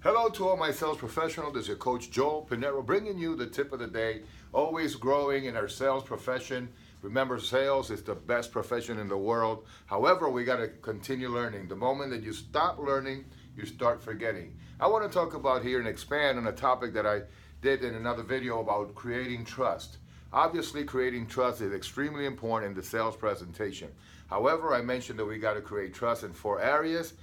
Hello to all my sales professionals. This is your coach Joel Pinero bringing you the tip of the day. Always growing in our sales profession. Remember, sales is the best profession in the world. However, we got to continue learning. The moment that you stop learning, you start forgetting. I want to talk about here and expand on a topic that I did in another video about creating trust. Obviously, creating trust is extremely important in the sales presentation. However, I mentioned that we got to create trust in 4 areas.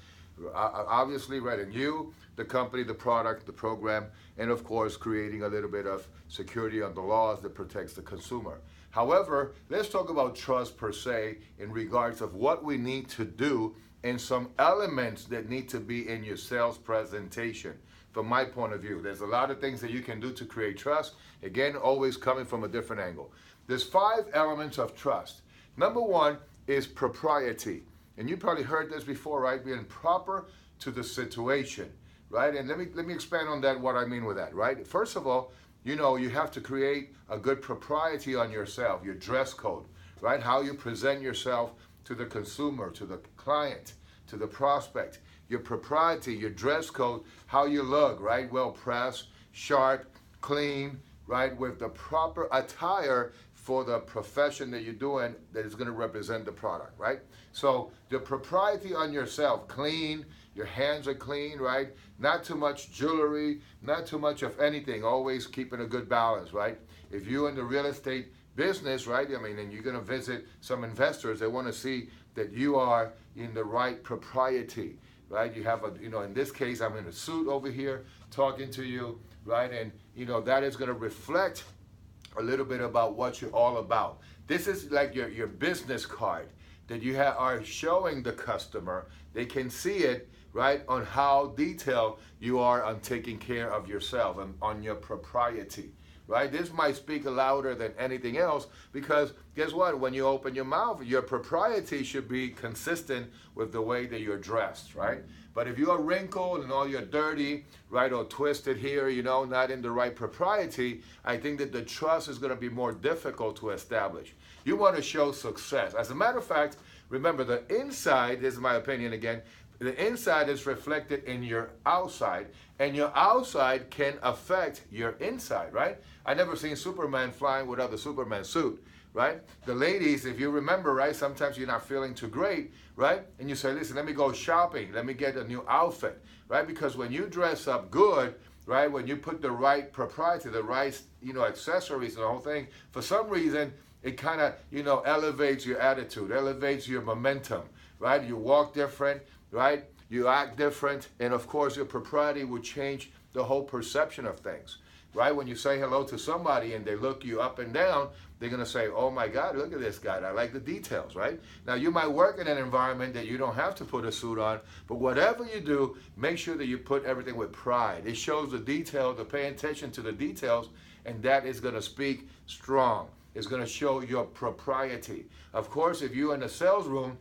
Obviously, right in you, the company, the product, the program, and of course, creating a little bit of security on the laws that protects the consumer. However, let's talk about trust per se in regards of what we need to do and some elements that need to be in your sales presentation. From my point of view, there's a lot of things that you can do to create trust. Again, always coming from a different angle. There's 5 elements of trust. Number 1 is propriety. And you probably heard this before, right? Being proper to the situation, right? And let me expand on that, what I mean with that, right? First of all, you have to create a good propriety on yourself, your dress code, right? How you present yourself to the consumer, to the client, to the prospect. Your propriety, your dress code, how you look, right? Well pressed, sharp, clean, right? With the proper attire for the profession that you're doing that is going to represent the product, right? So the propriety on yourself, clean, your hands are clean, right? Not too much jewelry, not too much of anything, always keeping a good balance, right? If you're in the real estate business, right, and you're going to visit some investors, they want to see that you are in the right propriety, right? You have in this case, I'm in a suit over here talking to you, right? And, that is going to reflect a little bit about what you're all about. This is like your business card that you are showing the customer. They can see it, right, on how detailed you are on taking care of yourself and on your propriety, right? This might speak louder than anything else because guess what? When you open your mouth, your propriety should be consistent with the way that you're dressed, right? But if you're wrinkled and all you're dirty, right, or twisted here, not in the right propriety, I think that the trust is going to be more difficult to establish. You want to show success. As a matter of fact, remember the inside, this is my opinion again, the inside is reflected in your outside, and your outside can affect your inside, right? I never seen Superman flying without the Superman suit, right? The ladies, if you remember, right, sometimes you're not feeling too great, right? And you say, listen, let me go shopping. Let me get a new outfit, right? Because when you dress up good, right, when you put the right propriety, the right, accessories and the whole thing, for some reason, it kind of, elevates your attitude, elevates your momentum, right? You walk different, right? You act different. And of course, your propriety will change the whole perception of things, right? When you say hello to somebody and they look you up and down, they're going to say, oh my God, look at this guy. I like the details, right? Now, you might work in an environment that you don't have to put a suit on, but whatever you do, make sure that you put everything with pride. It shows the detail, to pay attention to the details, and that is going to speak strong. It's going to show your propriety. Of course, if you're in a sales room,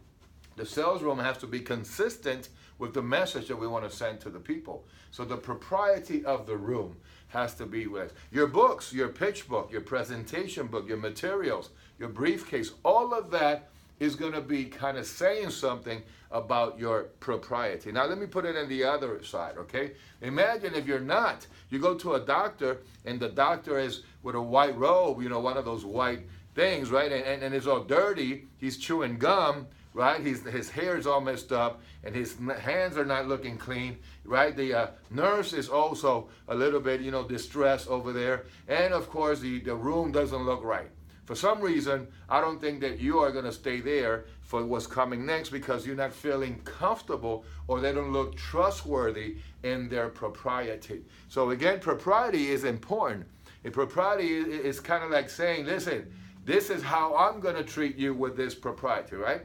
the sales room has to be consistent with the message that we want to send to the people. So the propriety of the room has to be with your books, your pitch book, your presentation book, your materials, your briefcase. All of that is going to be kind of saying something about your propriety. Now, let me put it on the other side, okay? Imagine if you're not. You go to a doctor, and the doctor is with a white robe, one of those white things, right? And it's all dirty. He's chewing gum, right? His hair is all messed up, and his hands are not looking clean, right? The nurse is also a little bit, distressed over there. And, of course, the room doesn't look right. For some reason, I don't think that you are going to stay there for what's coming next because you're not feeling comfortable or they don't look trustworthy in their propriety. So again, propriety is important. And propriety is kind of like saying, listen, this is how I'm going to treat you with this propriety, right?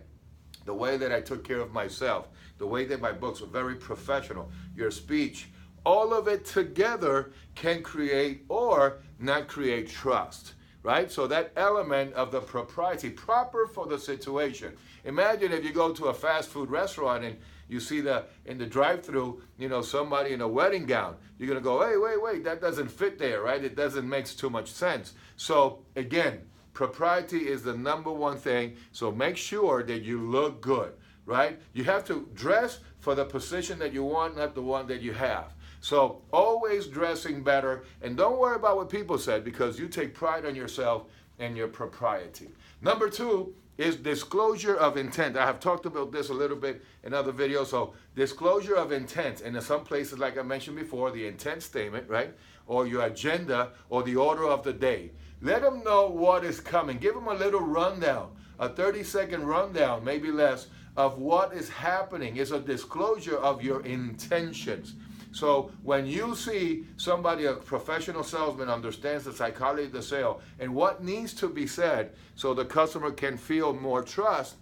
The way that I took care of myself, the way that my books are very professional, your speech, all of it together can create or not create trust. Right? So that element of the propriety, proper for the situation. Imagine if you go to a fast food restaurant and you see in the drive-thru, somebody in a wedding gown. You're going to go, hey, wait, that doesn't fit there, right? It doesn't make too much sense. So again, propriety is the number one thing. So make sure that you look good, right? You have to dress for the position that you want, not the one that you have. So always dressing better, and don't worry about what people said, because you take pride on yourself and your propriety. Number two is disclosure of intent. I have talked about this a little bit in other videos. So disclosure of intent, and in some places, like I mentioned before, the intent statement, right? Or your agenda, or the order of the day. Let them know what is coming. Give them a little rundown, a 30-second rundown, maybe less, of what is happening. It's a disclosure of your intentions. So when you see somebody, a professional salesman, understands the psychology of the sale and what needs to be said so the customer can feel more trust,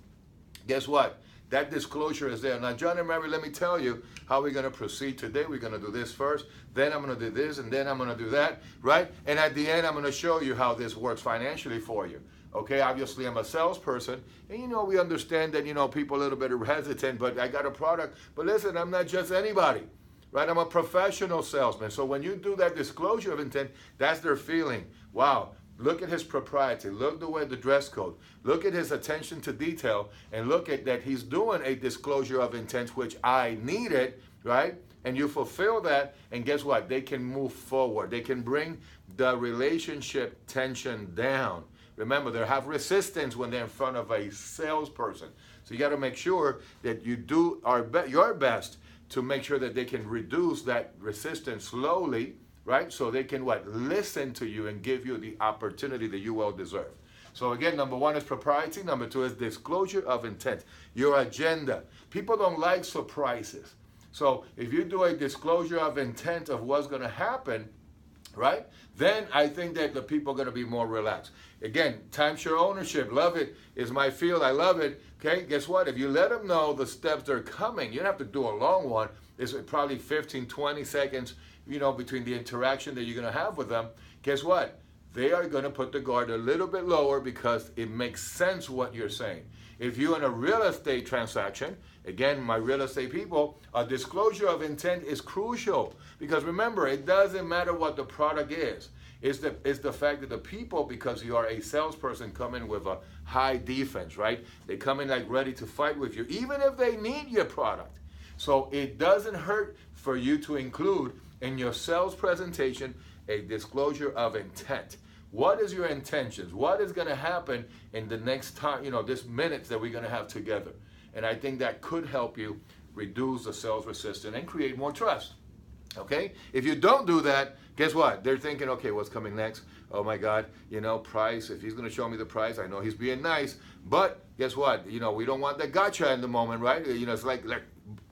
guess what? That disclosure is there. Now, John and Mary, let me tell you how we're going to proceed today. We're going to do this first, then I'm going to do this, and then I'm going to do that, right? And at the end, I'm going to show you how this works financially for you. Okay, obviously I'm a salesperson, and we understand that, people are a little bit hesitant, but I got a product. But listen, I'm not just anybody. Right, I'm a professional salesman. So when you do that disclosure of intent, that's their feeling. Wow, look at his propriety. Look the way the dress code. Look at his attention to detail, and look at that he's doing a disclosure of intent, which I needed, right? And you fulfill that, and guess what? They can move forward. They can bring the relationship tension down. Remember, they have resistance when they're in front of a salesperson. So you got to make sure that you do your best to make sure that they can reduce that resistance slowly, right? So they can listen to you and give you the opportunity that you well deserve. So again, number one is propriety. Number two is disclosure of intent. Your agenda. People don't like surprises. So if you do a disclosure of intent of what's going to happen, right? Then I think that the people are going to be more relaxed. Again, timeshare ownership, love it, is my field, I love it. Okay, guess what? If you let them know the steps that are coming, you don't have to do a long one. It's probably 15, 20 seconds, between the interaction that you're going to have with them. Guess what? They are going to put the guard a little bit lower because it makes sense what you're saying. If you're in a real estate transaction, again, my real estate people, a disclosure of intent is crucial, because remember, it doesn't matter what the product is. It's the fact that the people, because you are a salesperson, come in with a high defense, right? They come in ready to fight with you, even if they need your product. So it doesn't hurt for you to include in your sales presentation a disclosure of intent. What is your intentions? What is going to happen in the next time, this minutes that we're going to have together? And I think that could help you reduce the sales resistance and create more trust. Okay? If you don't do that, guess what? They're thinking, okay, what's coming next? Oh my God, price. If he's going to show me the price, I know he's being nice. But guess what? We don't want that gotcha in the moment, right? It's like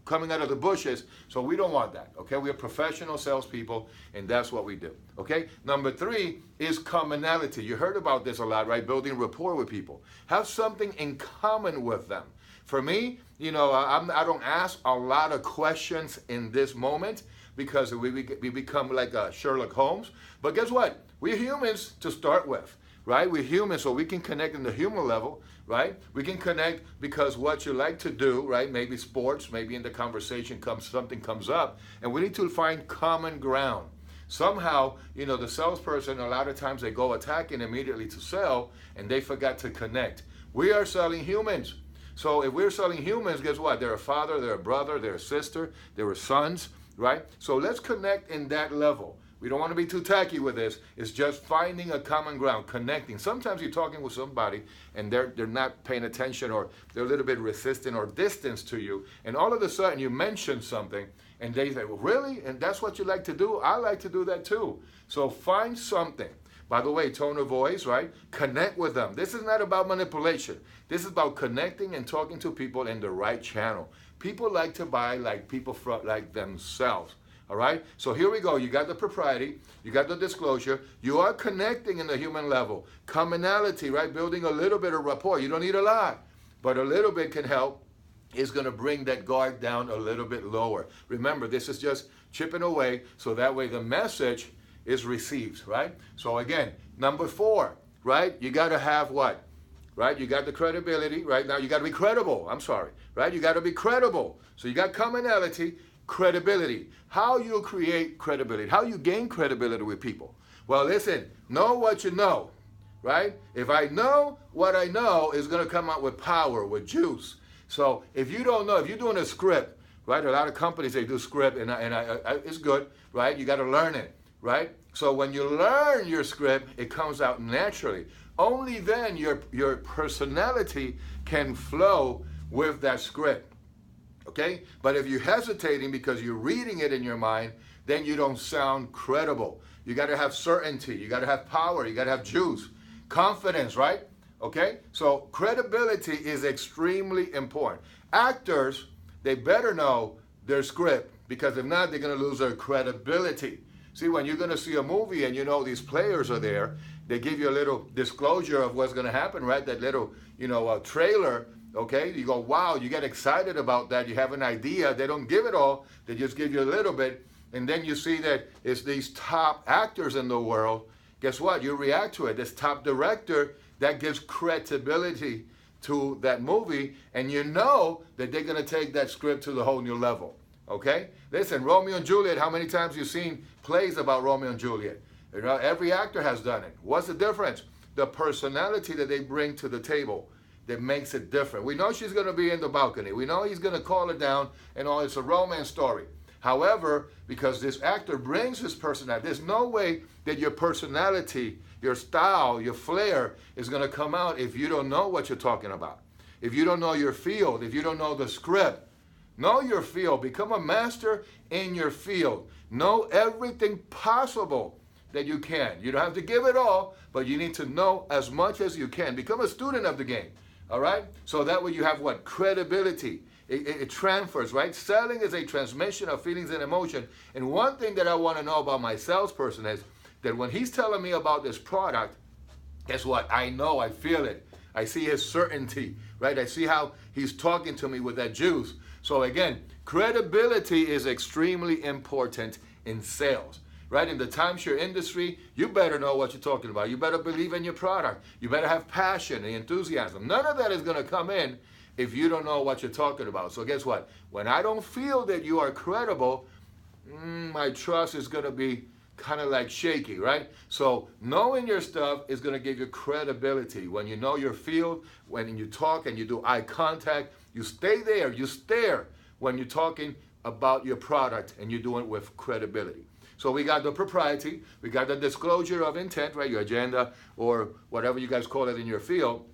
coming out of the bushes. So we don't want that. Okay? We are professional salespeople, and that's what we do. Okay? Number three is commonality. You heard about this a lot, right? Building rapport with people. Have something in common with them. For me, I don't ask a lot of questions in this moment, because we become like Sherlock Holmes. But guess what? We're humans to start with, right? We're humans, so we can connect in the human level, right? We can connect because what you like to do, right? Maybe sports, maybe in the conversation something comes up, and we need to find common ground. Somehow, the salesperson, a lot of times they go attacking immediately to sell, and they forgot to connect. We are selling humans. So if we're selling humans, guess what? They're a father, they're a brother, they're a sister, they're a sons, right? So let's connect in that level. We don't want to be too tacky with this. It's just finding a common ground, connecting. Sometimes you're talking with somebody and they're not paying attention, or they're a little bit resistant or distant to you, and all of a sudden you mention something and they say, well, really? And that's what you like to do? I like to do that too. So find something. By the way, tone of voice, right? Connect with them. This is not about manipulation. This is about connecting and talking to people in the right channel. People like to buy like people like themselves. All right? So here we go. You got the propriety. You got the disclosure. You are connecting in the human level. Commonality, right? Building a little bit of rapport. You don't need a lot, but a little bit can help. Is going to bring that guard down a little bit lower. Remember, this is just chipping away, so that way the message is received, right? So again, number 4, right? You got to have what? Right? You got the credibility, right? Now you got to be credible. I'm sorry, right? You got to be credible. So you got commonality, credibility. How you create credibility, how you gain credibility with people. Well, listen, know what you know, right? If I know what I know, is going to come out with power, with juice. So if you don't know, if you're doing a script, right? A lot of companies, they do script, and it's good, right? You got to learn it, right? So when you learn your script, it comes out naturally. Only then your personality can flow with that script. Okay? But if you're hesitating because you're reading it in your mind, then you don't sound credible. You got to have certainty. You got to have power. You got to have juice. Confidence, right? Okay? So credibility is extremely important. Actors, they better know their script, because if not, they're going to lose their credibility. See, when you're going to see a movie and you know these players are there, they give you a little disclosure of what's going to happen, right? That little, trailer. Okay, you go, wow, you get excited about that. You have an idea. They don't give it all. They just give you a little bit. And then you see that it's these top actors in the world. Guess what? You react to it. This top director, that gives credibility to that movie. And you know that they're going to take that script to the whole new level. Okay? Listen, Romeo and Juliet, how many times you've seen plays about Romeo and Juliet? Every actor has done it. What's the difference? The personality that they bring to the table that makes it different. We know she's going to be in the balcony. We know he's going to call her down, and all. It's a romance story. However, because this actor brings his personality, there's no way that your personality, your style, your flair is going to come out if you don't know what you're talking about. If you don't know your field, if you don't know the script. Know your field. Become a master in your field. Know everything possible that you can. You don't have to give it all, but you need to know as much as you can. Become a student of the game. All right? So that way you have what? Credibility. It transfers, right? Selling is a transmission of feelings and emotion. And one thing that I want to know about my salesperson is that when he's telling me about this product, guess what? I know, I feel it. I see his certainty, right? I see how he's talking to me with that juice. So again, credibility is extremely important in sales. Right? In the timeshare industry, you better know what you're talking about. You better believe in your product. You better have passion and enthusiasm. None of that is going to come in if you don't know what you're talking about. So guess what? When I don't feel that you are credible, my trust is going to be kind of like shaky, right? So knowing your stuff is going to give you credibility. When you know your field, when you talk and you do eye contact, you stay there, you stare when you're talking about your product and you're doing it with credibility. So we got the propriety, we got the disclosure of intent, right? Your agenda or whatever you guys call it in your field,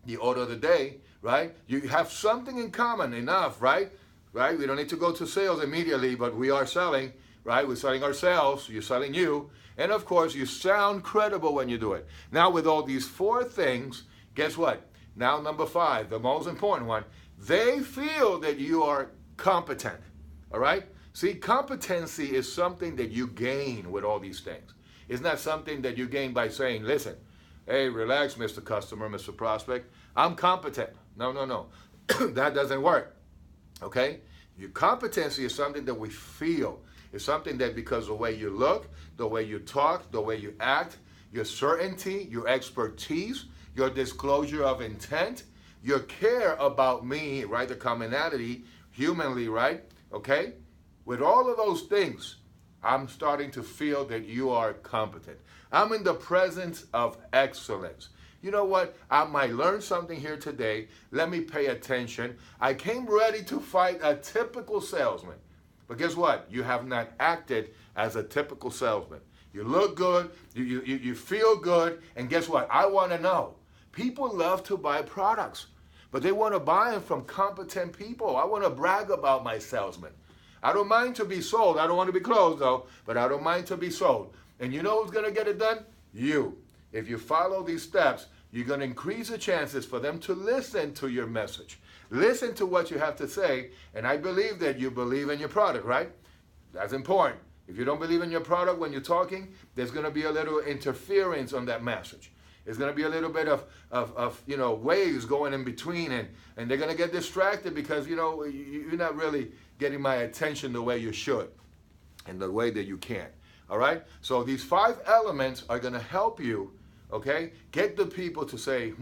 the order of the day, right? You have something in common enough, right? Right? We don't need to go to sales immediately, but we are selling, right? We're selling ourselves, you're selling you. And of course, you sound credible when you do it. Now with all these 4 things, guess what? Now number 5, the most important one, they feel that you are competent, all right? See, competency is something that you gain with all these things. It's not something that you gain by saying, listen, hey, relax, Mr. Customer, Mr. Prospect, I'm competent. No. That doesn't work, okay? Your competency is something that we feel. It's something that because the way you look, the way you talk, the way you act, your certainty, your expertise, your disclosure of intent, your care about me, right? The commonality, humanly, right? Okay? With all of those things, I'm starting to feel that you are competent. I'm in the presence of excellence. You know what? I might learn something here today. Let me pay attention. I came ready to fight a typical salesman. But guess what? You have not acted as a typical salesman. You look good, you feel good, and guess what? I want to know. People love to buy products, but they want to buy them from competent people. I want to brag about my salesman. I don't mind to be sold. I don't want to be closed though, but I don't mind to be sold. And you know who's going to get it done? You. If you follow these steps, you're going to increase the chances for them to listen to your message. Listen to what you have to say, and I believe that you believe in your product, right? That's important. If you don't believe in your product when you're talking, there's going to be a little interference on that message. There's going to be a little bit of waves going in between, and they're going to get distracted because, you're not really getting my attention the way you should and the way that you can. All right? So these 5 elements are going to help you, okay, get the people to say,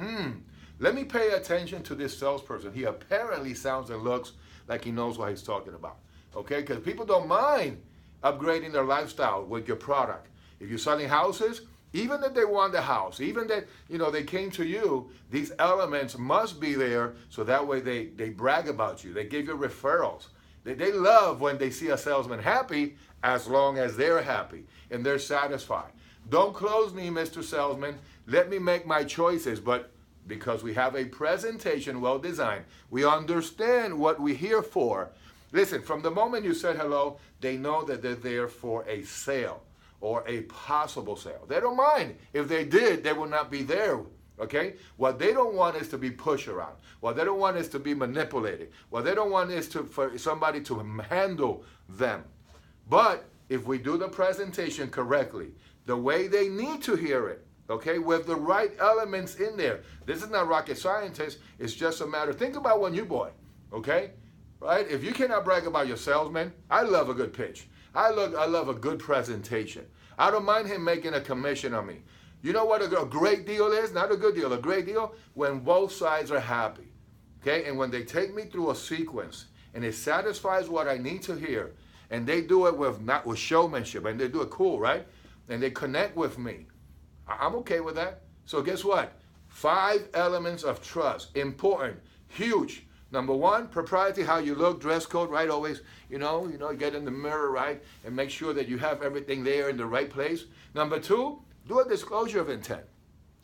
let me pay attention to this salesperson. He apparently sounds and looks like he knows what he's talking about, okay? Because people don't mind upgrading their lifestyle with your product. If you're selling houses, even if they want the house, even that, they came to you, these elements must be there so that way they brag about you. They give you referrals. They love when they see a salesman happy as long as they're happy and they're satisfied. Don't close me, Mr. Salesman. Let me make my choices. But because we have a presentation well designed, we understand what we're here for. Listen, from the moment you said hello, they know that they're there for a sale or a possible sale. They don't mind. If they did, they would not be there. Okay? What they don't want is to be pushed around. What they don't want is to be manipulated. What they don't want is for somebody to handle them. But if we do the presentation correctly, the way they need to hear it, okay, with the right elements in there. This is not rocket scientist. It's just a matter. Think about when you bought, okay? Right? If you cannot brag about your salesman, I love a good pitch. I love a good presentation. I don't mind him making a commission on me. You know what a great deal is? Not a good deal, a great deal when both sides are happy. Okay? And when they take me through a sequence and it satisfies what I need to hear, and they do it with not with showmanship, and they do it cool, right? And they connect with me. I'm okay with that. So guess what? 5 elements of trust. Important. Huge. Number 1, propriety, how you look, dress code, right? Always, get in the mirror, right? And make sure that you have everything there in the right place. Number 2, do a disclosure of intent.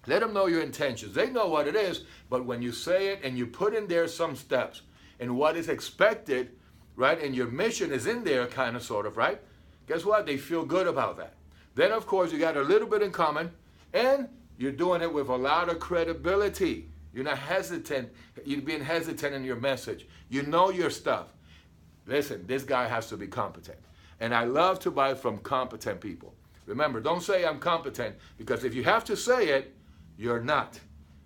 Let them know your intentions. They know what it is, but when you say it and you put in there some steps and what is expected, right? And your mission is in there, kind of, sort of, right? Guess what? They feel good about that. Then, of course, you got a little bit in common, and you're doing it with a lot of credibility. You're not hesitant. You're being hesitant in your message. You know your stuff. Listen, this guy has to be competent. And I love to buy from competent people. Remember, don't say I'm competent, because if you have to say it, you're not,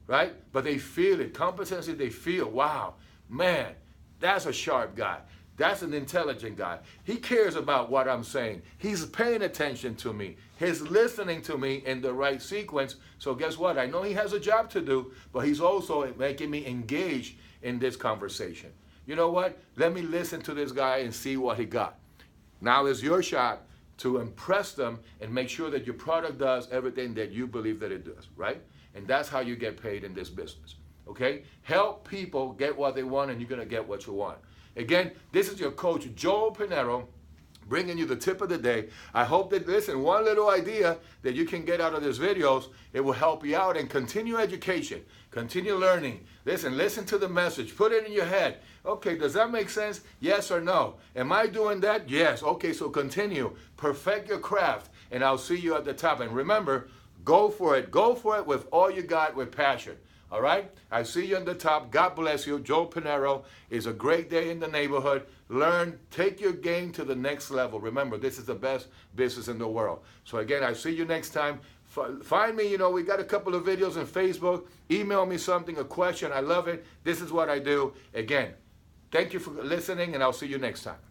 right? But they feel it. Competency, they feel, wow, man, that's a sharp guy. That's an intelligent guy. He cares about what I'm saying. He's paying attention to me. He's listening to me in the right sequence. So guess what? I know he has a job to do, but he's also making me engage in this conversation. You know what? Let me listen to this guy and see what he got. Now is your shot to impress them and make sure that your product does everything that you believe that it does, right? And that's how you get paid in this business, okay? Help people get what they want, and you're going to get what you want. Again, this is your coach, Joel Pinero, bringing you the tip of the day. I hope that, listen, one little idea that you can get out of these videos, it will help you out, and continue education, continue learning. Listen to the message, put it in your head. Okay, does that make sense? Yes or no? Am I doing that? Yes. Okay, so continue, perfect your craft, and I'll see you at the top. And remember, go for it with all you got, with passion. All right? I see you on the top. God bless you. Joel Pinero. Is a great day in the neighborhood. Learn. Take your game to the next level. Remember, this is the best business in the world. So again, I see you next time. Find me. We got a couple of videos on Facebook. Email me something, a question. I love it. This is what I do. Again, thank you for listening, and I'll see you next time.